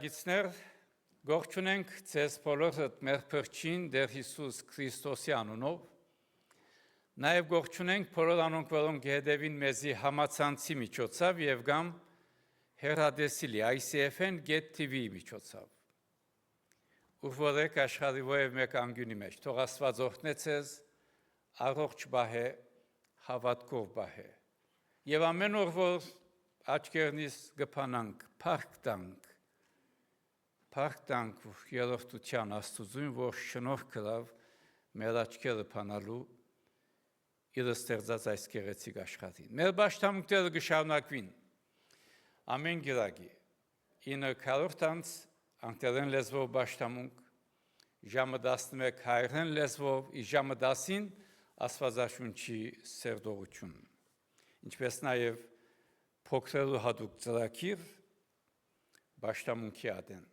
Գիցներ գողջունենք ձեզ բոլորդ մեր փրկին Տեր Հիսուս Քրիստոսի անունով, նաև գողջունենք բոլոր անոնք, որոնք հետևին մեզի համացանցի միջոցով եւ գամ հեռադեսիլի ICFN.TV միջոցով։ Ուղղորեք աշխարհի ովև մեկ անգյունի մեջ, թող Աստված օրհնե ձեզ, առողջ բահե, հավատքով բահե։ Եվ ամեն օր որ աչքերնից գփանանք, Փառք տանք երրորդության Աստծուն, որ շնորհ կրավ մեր աչքերը փանալու իր ստեղծած այս գեղեցիկ աշխարհին։ Մեր պաշտամունքները կշարունակվին ամեն գիրակի 9:40 անգլերեն լեզվով պաշտամունք, ժամը 11 հայերեն լեզվով, ժամը 10-ին Աստվածաշունչի սերտողություն, ինչպես նաև փոքրելու հատուկ ծրագիր պաշտամունքի ադեն։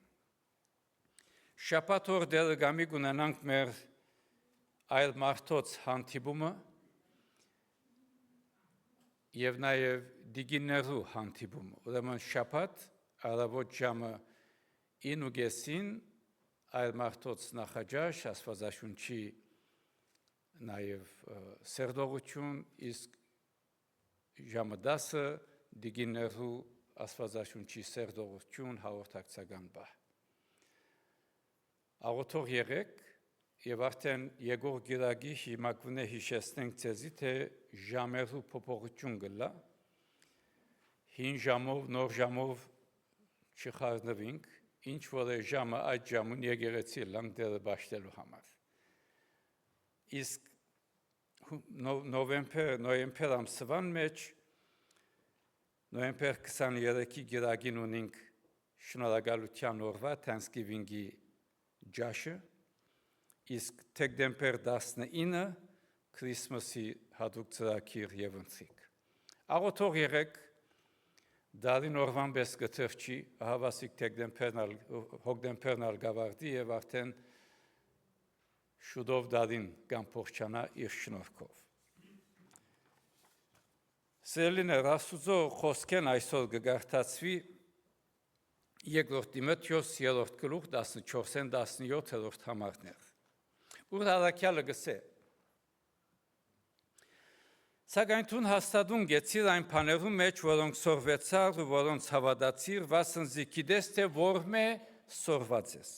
Շաբաթ օր դերը գամի կունենանք մեր այլ մարդոց հանդիպումը եւ նաեւ դիգիներու հանդիպումը։ Ուրեմն շաբաթ առավոտ ժամը 9:30 այլ մարդոց նախաճաշ, Աստվածաշունչի նաեւ սերտողություն, իսկ ժամը 10-ը դիգիներու Աստվածաշունչի սերտողություն հաղորդակցական բահ։ Աղոթող եղեք եւ արդեն եկող գիրակի հիմա կունե հիշեցնենք ձեզի, թե ժամերու փոփոխություն կլա, հին ժամով, նոր ժամով չխառնվենք, ինչ որ է ժամը այդ ժամուն եկեղեցի լանք դերը բաշտելու համար։ Իսկ նոյեմբեր ամսվան մեջ, նոյեմբեր 23-ի գիրակին ունենք շնորհակալության օրվա Thanksgiving-ի ջաշը, իսկ դեկտեմբեր 19-ը Քրիսմասի հատուկ ծրագիր եւ ընթրիք։ Աղոթող եղեք դարին օրվան պես կտրչի, հավասիկ հոկտեմբերն ալգավարդի եւ արդեն շուտով դարին կամ փոխչանա իր շնորհքով։ Սելիներ Աստուծո խոսքեն այսօր կգարտացվի Երկրորդ Տիմոթեոս 3-րդ գլուխ 14-17 համարներ։ Ուր առաքյալը գսե. Սակայն դու հաստատուն գեցիր այն բաներու մեջ, որոնք սորվեցար ու որոնց հավատացիր, վասնզի գիտես, թե որմե սորված ես։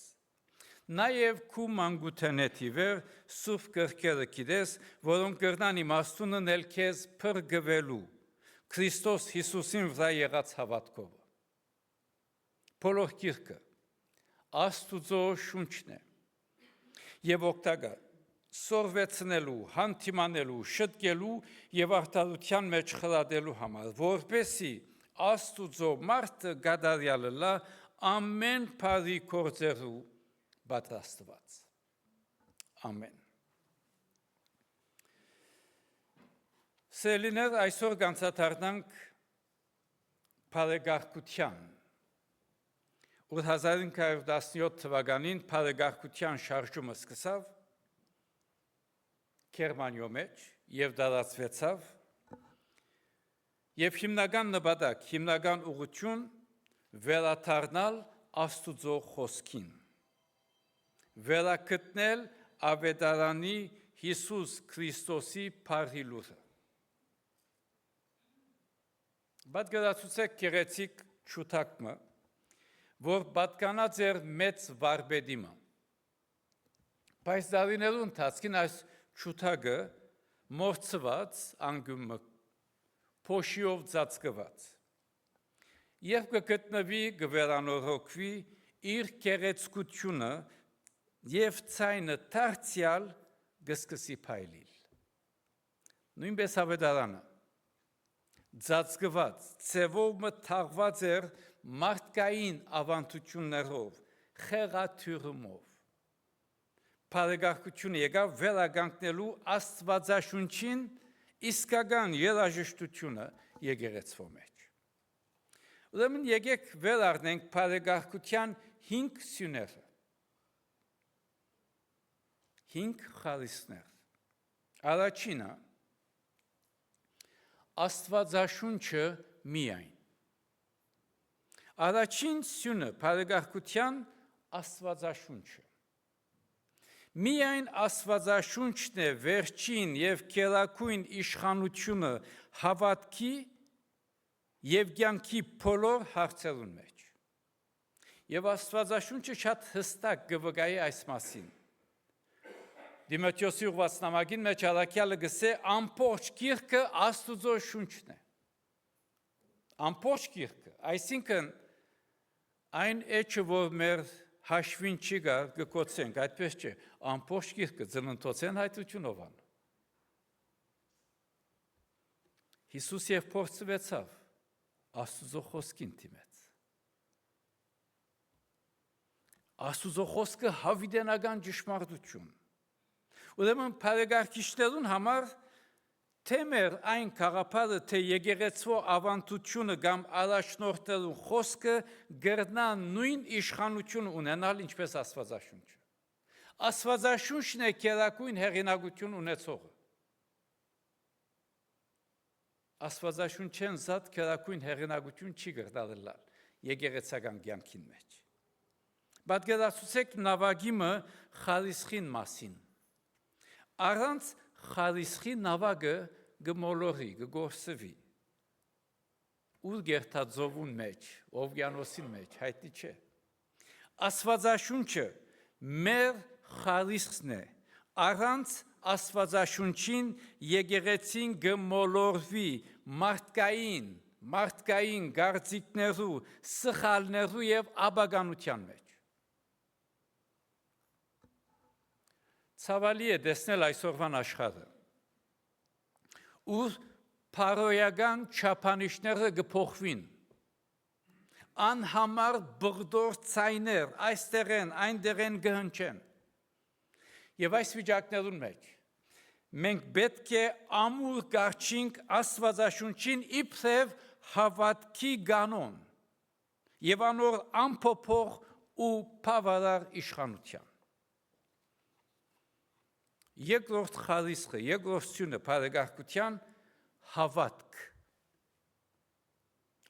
Նաև քու մանկութենեթի վեր սուրբ գրքերը գիտես, որոնք կրնան իմաստուն ընել քեզ փրկվելու Քրիստոս Հիսուսին վրա եղած հավատքով։ Բոլոր գիրքը Աստուծո շունչն է եւ օգտակար սորվեցնելու, հանդիմանելու, շտկելու եւ արդարության մեջ խրատելու համար, որպեսզի Աստուծո մարդը գադարյալը լա ամեն բարի գործերու պատրաստված։ Ամեն։ Սելիներ այսօր կանցադառնանք բարեգործության Ուր 1917 թվականին բարեգործության շարժումը սկսավ Գերմանիո մեջ եւ դարածվեցավ եւ հիմնական նպատակ, հիմնական ուղղություն վերադառնալ Աստուծո խոսքին, վերագտնել Ավետարանի Հիսուս Քրիստոսի բարի լուրը։ Պատկերացուցեք գեղեցիկ շուտակը, որ պատկանած էր մեծ վարպետիմը։ Բայց դարիներու ընթացքին այս շուտակը մորցված անգյումը փոշիով ծածկված։ Երբ կգտնվի կվերանորոգվի իր գեղեցկությունը եւ ցայնը դարձյալ կսկսի փայլիլ։ Նույնպես Ավետարանը ծածկված, ցևով մթաղված էր մարդկային ավանդություններով, խեղաթյուրումով։ Բարեգործությունը եկավ վերականգնելու Աստվածաշունչին իսկական երաժշտությունը եկեղեցվո մեջ։ Ուրեմն եկեք վերառնենք բարեգործության 5 սյուները, 5 խարիսներ։ Առաջինը Աստվածաշունչը միայն։ Առաջին սյունը բարեկարգության Աստվածաշունչը։ Միայն Աստվածաշունչն է վերջին եւ կերակույն իշխանությունը հավատքի եւ կյանքի բոլոր հարցերուն մեջ։ Եվ Աստվածաշունչը շատ հստակ կվկայի այս մասին։ Դիմոթեոսի ուղված նամակին մեջ առաքյալը գսե ամբողջ գիրքը Աստուծո շունչն է։ Ամբողջ գիրքը, այսինքն այն էջը, որ մեր հաշվին չի գար, կկոչենք, այդպես չէ, ամբողջ գիրքը ծննդոցեն հայտությունով ան։ Հիսուս եւ փորձվեցավ Աստուծո խոսքին դիմեց։ Աստուծո խոսքը հավիտենական ճշմարտություն։ Ուրեմն բարեկարգիչներուն համար թե մեր այն գաղափարը, թե եկեղեցու ավանդությունը կամ առաջնորդներուն խոսքը գրնան նույն իշխանություն ունենալ, ինչպես Աստվածաշունչը։ Աստվածաշունչն է կերակույն հեղինակություն ունեցողը։ Աստվածաշունչեն զատ կերակույն հեղինակություն չի գրնալ եկեղեցական կյանքին մեջ։ Պատկերացուցեք նավագիմը խարիսխին մասին։ Առանց խարիսխի նավագը գմոլորի, գգորսվի։ Ուր գերտաձովուն մեջ, օվկիանոսին մեջ, հայտնի չէ։ Աստվածաշունչը մեր խարիսխն է։ Առանց Աստվածաշունչին եկեղեցին գմոլորվի մարդկային գարձիկներու, սխալներու եւ աբականության մեջ։ Ցավալի է տեսնել այսօրվան աշխարհը, ուր փարոյական չափանիշները կփոխվին, անհամար բղդոր ցայներ այստեղեն, այնտեղեն կհնչեն։ Եվ այս վիճակներուն մեջ մենք պետք է ամուր կարչինք Աստվածաշունչին իբրև հավատքի կանոն եւ անոր ամփոփող ու բավարար իշխանության։ Երկրորդ խարիսխը, երկրորդ սյունը բարեկարգության հավատք։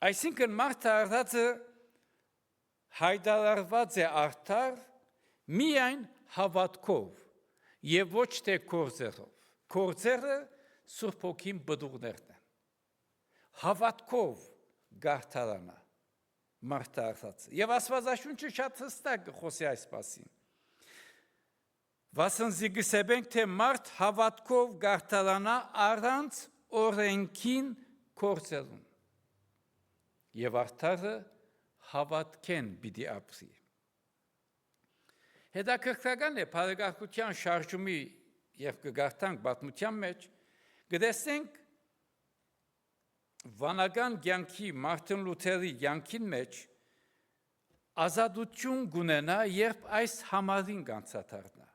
Այսինքն մարդը արդածը հայտարարված է արդար միայն հավատքով եւ ոչ թե գործերով։ Գործերը Սուրբ Հոգին բդուղներն են։ Հավատքով գարթարանա մարդը արդածը։ Եվ Աստվածաշունչը շատ հստակ խոսի այս մասին։ Վասնզի գսեբենք, թե մարդ հավատքով գարթարանա առանց օրենքին գործերուն։ Եվ արդարը հավատքեն պիտի ապրի։ Հետաքրքրական է բարեկարգության շարժումի եւ կգարտանք պատմության մեջ, կտեսնենք վանական կյանքի Մարտին Լութերի կյանքին մեջ ազատություն կունենա, երբ այս համարին կանցադառնա։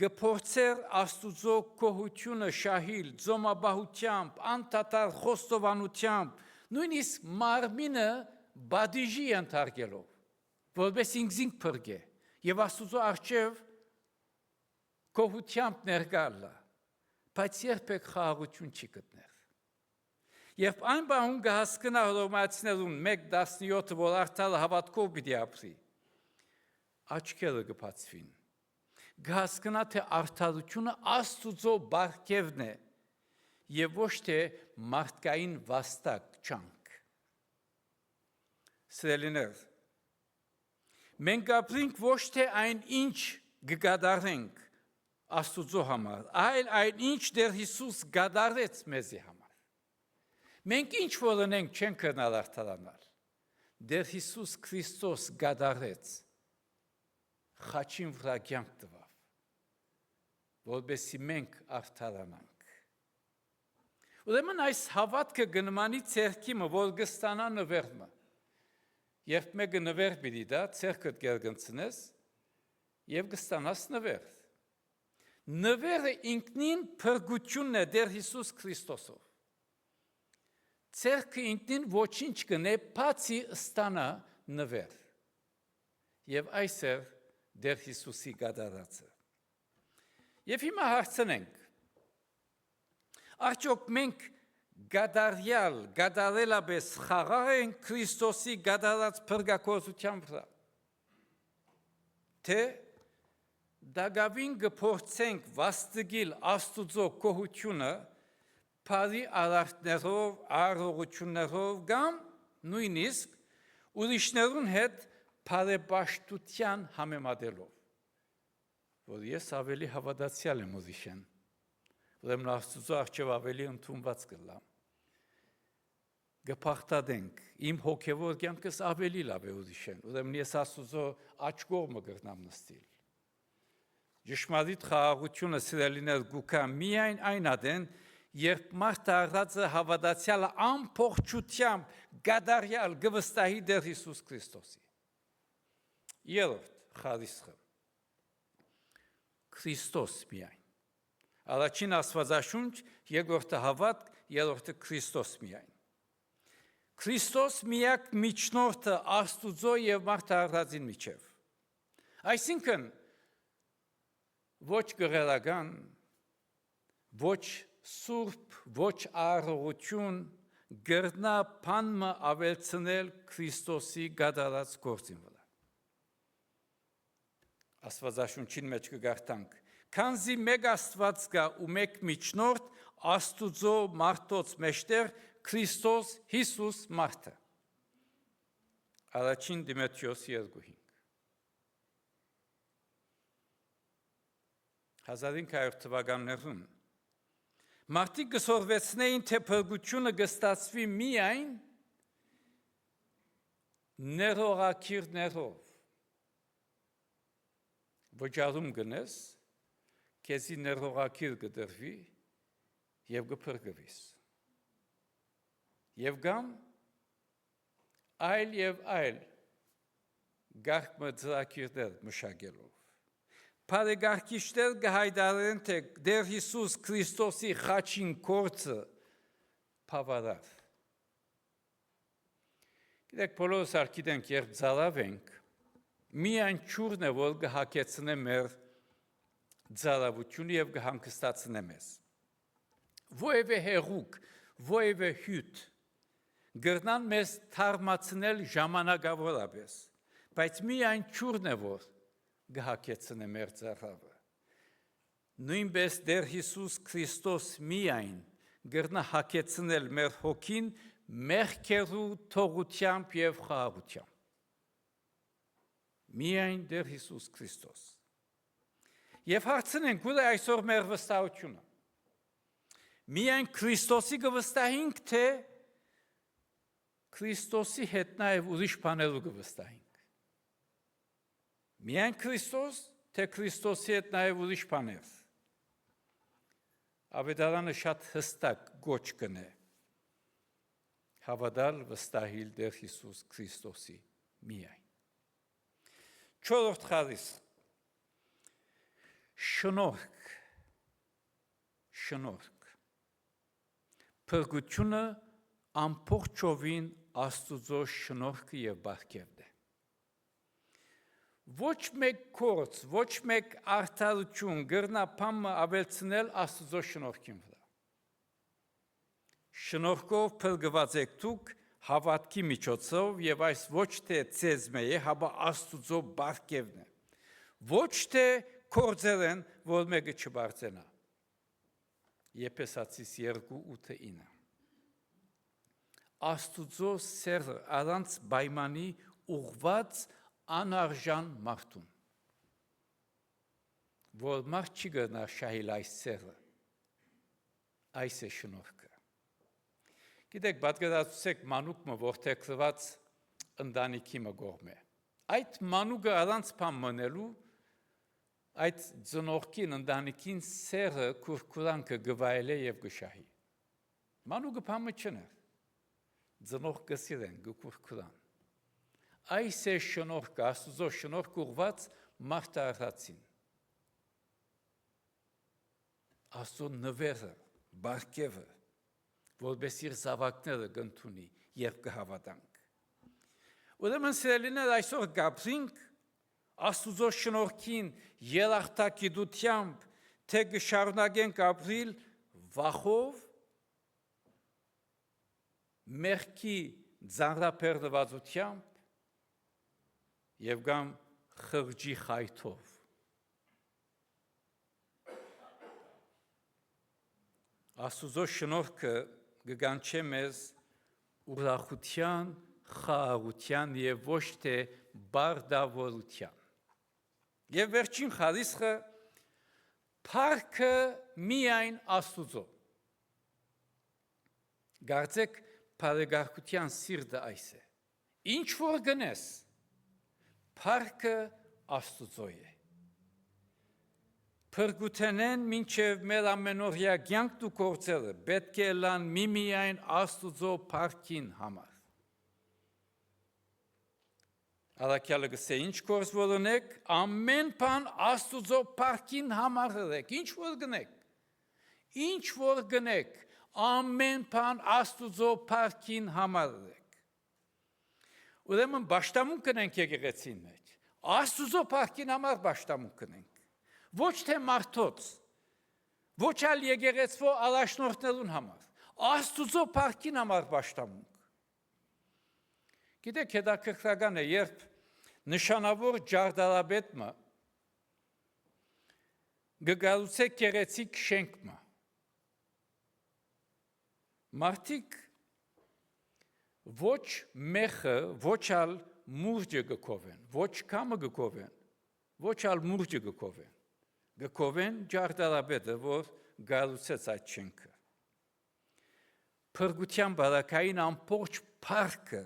Գփորձեր Աստուծո գոհությունը շահիլ ձոմաբահությամբ, անդադար խոստովանությամբ, նույնիսկ մարմինը բադիժի ենթարկելով, որպես ինքզինք փրկե եւ Աստուծո առջև գոհությամբ ներկալա, բայց երբեք խաղաղություն չի գտներ։ Երբ այն բան կհասկնա հռոմեացիներուն 1:17, որ արդարը հավատքով պիտի ապրի, աչքերը կբացվին։ Կհասկնա, թե արդարությունը Աստուծո բարգևն է եւ ոչ թե մարդկային վաստակ չանք։ Սիրելիներ, մենք ապրենք ոչ թե այն ինչ կգադարենք Աստուծո համար, այլ այն ինչ դեռ Հիսուս գադարեց մեզի համար։ Մենք ինչ որ ունենք չենք կրնալ արդարանալ, դեռ Հիսուս Քրիստոս գադարեց, խաչին վրա կյանք տվավ, որպեսզի մենք արդարանանք։ Ուրեմն այս հավատքը կնմանի ցերկիմը, որ կստանա նվերմը։ Երբ մեկը նվեր պիտի դա, ցերկդ կերգնցնես եւ կստանաս նվեր։ Նվերը ինքնին փրկությունն է դեռ Հիսուս Քրիստոսով։ Ցերկը ինքնին ոչինչ կնե, բացի ստանա նվեր։ Եվ այս է դեռ Հիսուսի գադարածը։ Եվ հիմա հարցնենք, արդյոք մենք գադարյալ, գադարելաբես խաղաղ են Քրիստոսի գադարած փրկակոծության վրա։ Թե դագավին գփորձենք վաստգիլ Աստուծո կողությունը բարի արարքներով, արարողություններով կամ նույնիսկ ուրիշներուն հետ բարեպաշտության համեմատելով, որ ես ավելի հավատացյալ եմ ուրիշեն, ուրեմն Աստուծո առջև ավելի ընդունված կլամ, գփախտադենք, իմ հոգևոր կյանքս ավելի լավ է ուրիշեն, ուրեմն ես Աստուծո աջ կողմը կգտնամ նստիլ։ Ճշմարիտ խաղաղությունը սիրելիներ գուքա միայն այն ադեն, երբ մարդը առածը հավատացյալը ամբողջությամբ գադարյալ գվստահի դեր Հիսուս Քրիստոսի։ Երրորդ խարիսխը Քրիստոս միայն։ Առաջին Աստվածաշունչ, երկրորդը հավատք, երրորդը Քրիստոս միայն։ Քրիստոս միակ միջնորդը Աստուծո եւ մարդու առածին միջև։ Այսինքն ոչ գեղարական, ոչ սուրբ, ոչ արարողություն գրնա բանմը ավելցնել Քրիստոսի գադարած գործին վրա։ Աստվածաշունչին մեջ կգարտանք, քանզի մեկ Աստված կա ու մեկ միջնորդ Աստուծո մարդոց մեջտեղ Քրիստոս Հիսուս մարդը։ Առաջին Դիմեթրիոս 2:5 1500 թվականներում մարդիկ գսորվեցնեին, թե փրկությունը կստացվի միայն ներողակիրներով։ Վճարում գնես, քեզի ներողակիր կդրվի եւ կփրկվիս։ Եվ գամ այլ եւ այլ գաղտնի ծրագիրներ մշակելով։ Բարեգաղթիչներ կհայտարարեն, թե դեր Հիսուս Քրիստոսի խաչին գործը բավարար։ Գիտեք, բոլորս արգիտենք, երբ ծարավ ենք, միայն ճուրն է, որ կհագեցնե մեր ծարավությունը եւ կհանգստացնե մեզ։ Որևէ հեղուկ, որևէ հյութ գրնան մեզ թարմացնել ժամանակավորապես, բայց միայն ճուրն է, որ կհագեցնե մեր ծարավը։ Նույնպես դեր Հիսուս Քրիստոս միայն գրնա հագեցնել մեր հոգին մեղքերու թողությամբ եւ խաղաղությամբ։ Միայն դեր Հիսուս Քրիստոս։ Եվ հարցնենք, ուր է այսօր մեր վստահությունը։ Միայն Քրիստոսի կվստահենք, թե Քրիստոսի հետ նաև ուրիշ բաներու կվստահենք։ Միայն Քրիստոս, թե Քրիստոսի հետ նաև ուրիշ բաներ։ Ավետարանը շատ հստակ գոչ կնե։ Հավատալ վստահիլ դեր Հիսուս Քրիստոսի միայն։ Չորրորդ խարիսխ շնորհք։ Փրկությունը ամբողջովին Աստուծո շնորհքը եւ բարգեւն է։ Ոչ մեկ գործ, ոչ մեկ արդարություն գրնա բամը ավելցնել Աստուծո շնորհքին վրա։ Շնորհքով փրկված եք դուք հավատքի միջոցով եւ այս ոչ թե ցեզ մեյ է, հաբա Աստուծո բարգեւն է։ Ոչ թե կործերեն, որ մեկը չբարձենա։ Եփեսացիս 2:8-9 Աստուծո սերը առանց պայմանի ուղված անարժան մարդուն, որ մարդ չի գնա շահիլ այս սերը, այս է շնորհքը։ Գիտեք, պատկերացրեք մանուկը, որ թեքրված ընտանիքի մգողմ է։ Այդ մանուկը առանց բան մնելու, այդ ծնողքին ընտանիքին սերը քուրքուրանքը գվայել է եւ գշահի։ Մանուկը բանը չներ։ Ծնող կսիրեն գքուրքուրան։ Այս է շնորհքը, Աստուծո շնորհքը ուղված մարդու առածին։ Աստծո նվերը, բարգեւը, որպես իր զավակները կընդունի եւ կհավատանք։ Ուրեմն սիրելիներ, այսօր գաբրինք Աստուծո շնորհքին երախտագիտությամբ, թե կշարունակենք ապրիլ վախով մեղքի ձանրապերդվածությամբ եւ կամ խղճի խայթով։ Աստուծո շնորհքը կգանչե մեզ ուրախության, խաղաղության եւ ոչ թե բարդավորության։ Եվ վերջին խարիսխը փառքը միայն Աստուծո։ Գարցեք բարեգործության սիրտը այս է։ Ինչ որ գնես, փառքը Աստուծո է։ Փրկութենեն մինչև մեր ամենօրյա կյանքն ու գործերը պետք է լան միմիայն Աստուծո փառքին համար։ Առաքյալը գսե ինչ գործ որ ունեք, ամեն բան Աստուծո փառքին համար ըրեք, ինչ որ գնեք, ինչ որ գնեք, ամեն բան Աստուծո փառքին համար ըրեք։ Ուրեմն պաշտամունք կնենք եկեղեցին մեջ, Աստուծո փառքին համար պաշտամունք կնենք, ոչ թե մարդոց, ոչ այլ եկեղեցվո առաջնորդներուն համար, Աստուծո փառքին համար պաշտամունք։ Գիտեք, հետաքրքրական է, երբ նշանավոր ջարդարաբետը գգալուցե գեղեցիկ շենքը, մարդիկ ոչ մեխը, ոչ ալ մուրջը գկովեն, ոչ կամը գկովեն, ոչ ալ մուրջը գկովեն, գկովեն ջարդարաբետը, որ գալուցեց այդ շենքը։ Փրկության բարակային ամբողջ փառքը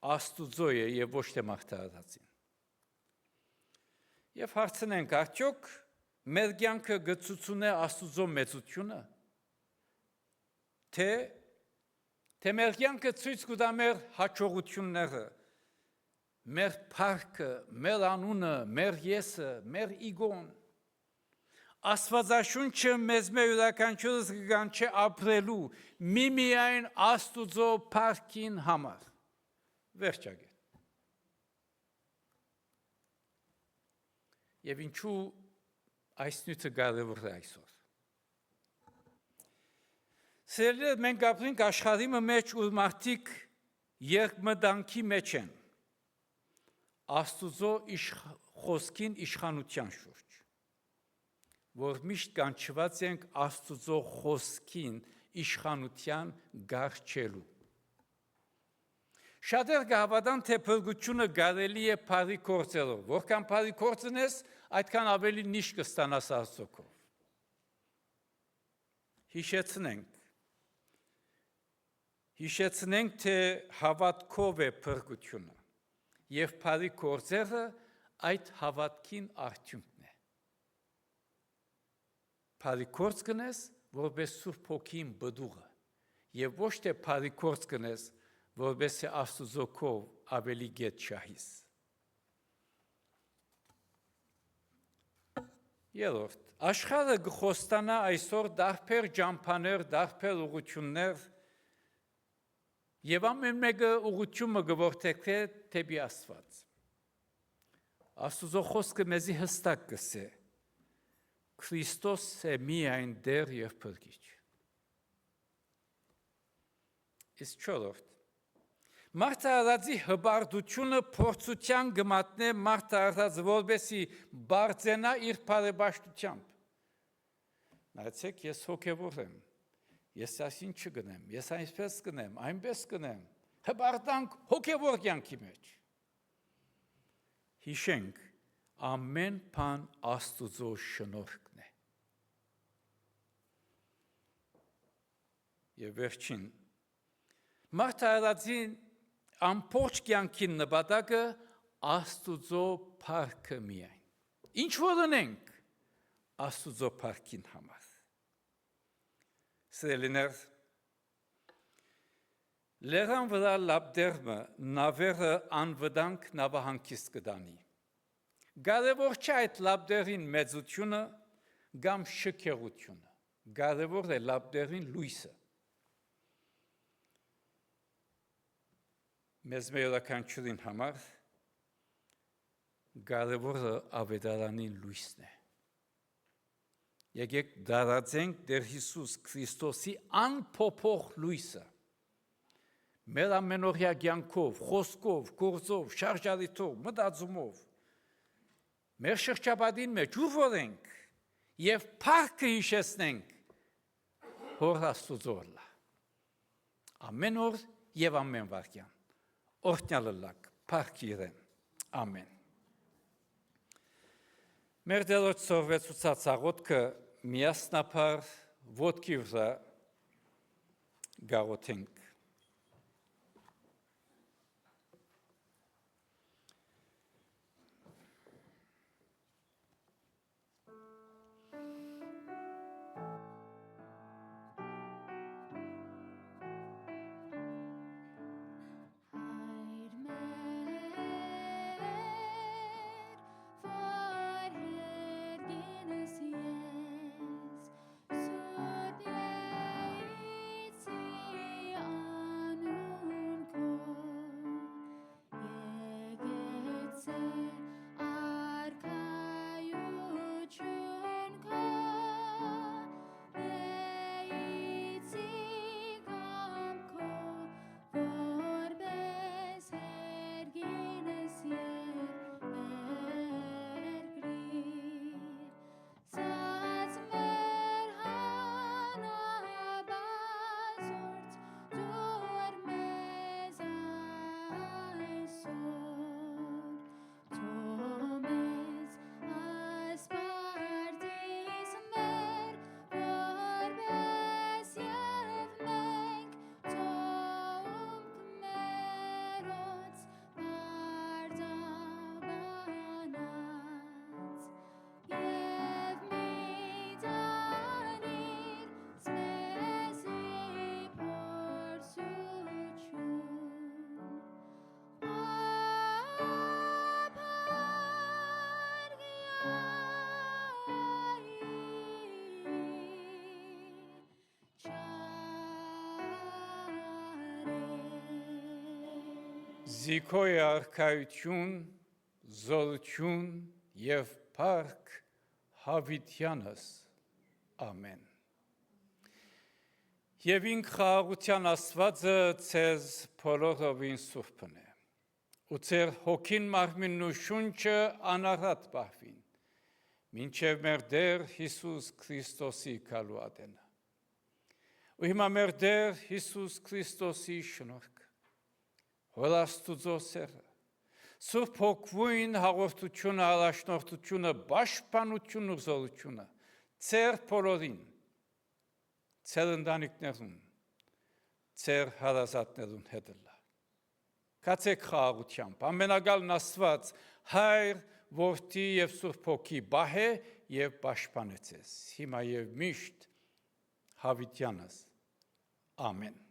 Աստուծո է եւ ոչ թե մարդարածին։ Եվ հարցնենք, արդյոք մեր կյանքը գծուցուն է Աստուծո մեծությունը, թե մեր կյանքը ցույց կտա մեր հաջողությունները, մեր փառքը, մեր անունը, մեր եսը, մեր իգոն։ Աստվածաշունչը մեզ յուրաքանչյուրս կգանչե ապրելու միմիայն Աստուծո փառքին համար։ Վերջագետ։ Եվ ինչու այս նյութը կարևոր է այսօր։ Սիրելիներ, մենք ապրենք աշխարհի մեջ, ուր մարդիկ երկմտանքի մեջ են, Աստուծո խոսքին իշխանության շուրջ, որ միշտ կանչված ենք Աստուծո խոսքին իշխանության գարչելու։ Շատեր կհավատան, թե փրկությունը կարելի է բարի գործերով, որքան բարի գործ ունես, այդքան ավելի նիշ կստանաս Աստծո։ Հիշեցնենք, թե հավատքով է փրկությունը, եւ բարի գործերը այդ հավատքին արդյունքն է։ Բարի գործ կնես, որպես Սուրբ Հոգին բդուղը, եւ ոչ թե բարի գործ կնես, որպես Աստուծո կով ավելի գետ շահիս։ Երորդ, աշխարհը գխոստանա այսօր դարբեր ջամփաներ, դարբեր ուղղություններ, եւ ամեն մեկը ուղղությունը գորթեքե թեպի Աստված։ Աստուծո խոսքը մեզի հստակ կսե. Քրիստոս է միայն դեր եւ փրկիչ։ Իսկ չորրորդ, մարդարածի հբարդությունը փորձության գմատնե մարդարած, որբեսի բարձենա իր բարեպաշտությամբ։ Նայեցեք, ես հոգևոր եմ, ես այսին չգնեմ, ես այսպես կնեմ, այնպես կնեմ, հբարդանք հոգևոր կյանքի մեջ։ Հիշենք, ամեն բան Աստուծո շնորհքն է։ Եվ վերջին, մարդարածին ամբողջ կյանքին նպատակը Աստուծո փառքը միայն։ Ինչ որ ունենք Աստուծո փառքին համար։ Սիրելիներ, լեռան վրա լապտերմը նավերը անվտանգ նավահանգիստ կդանի։ Կարևոր չէ այդ լապտերին մեծությունը կամ շքեղությունը, կարևոր է լապտերին լույսը։ Մեզ յուրաքանչյուրին համար կարևորը ավետարանին լույսն է։ Եկեք դարածենք Տեր Հիսուս Քրիստոսի անփոփոխ լույսը, մեր ամենօրյա կյանքով, խոսքով, գործով, շարժարիթով, մտածումով, մեր շրջապատին մեջ ուր որ ենք եւ փառքը հիշեցնենք Հոր Աստծո լա։ Ամեն օր եւ ամեն վարքյան։ Օրհնյալլակ, փառք իրեն։ Ամեն։ Մեր դերոջ սովեցուցած աղոթքը միասնապար ոտքի վրա գաղութենք։ Զիքոյ արքայություն, զորություն եւ փառք Հավիտյանս, ամեն։ Եվ ինք խաղաղության Աստվածը ցեզ բոլորովին սուրբն է, ու ցեր հոգին մարմինն ու շունչը անառատ պահվին, մինչև մեր Տեր Հիսուս Քրիստոսի գալու ատենը։ Ու հիմա մեր Տեր Հիսուս Քրիստոսի շնորհք Հոր Աստուծո սերը, Սուրբ Հոգվույն հաղորդությունը, առաջնորդությունը, պաշտպանությունը ու զորությունը ցեր բոլորին, ցեր ընտանիքներուն, ցեր հարազատներուն հետ լա։ Կացեք խաղաղությամբ, ամենագալն Աստված, Հայր, Որդի եւ Սուրբ Հոգի բահե եւ պաշտպանե ցեզ, հիմա եւ միշտ Հավիտյանս, ամեն։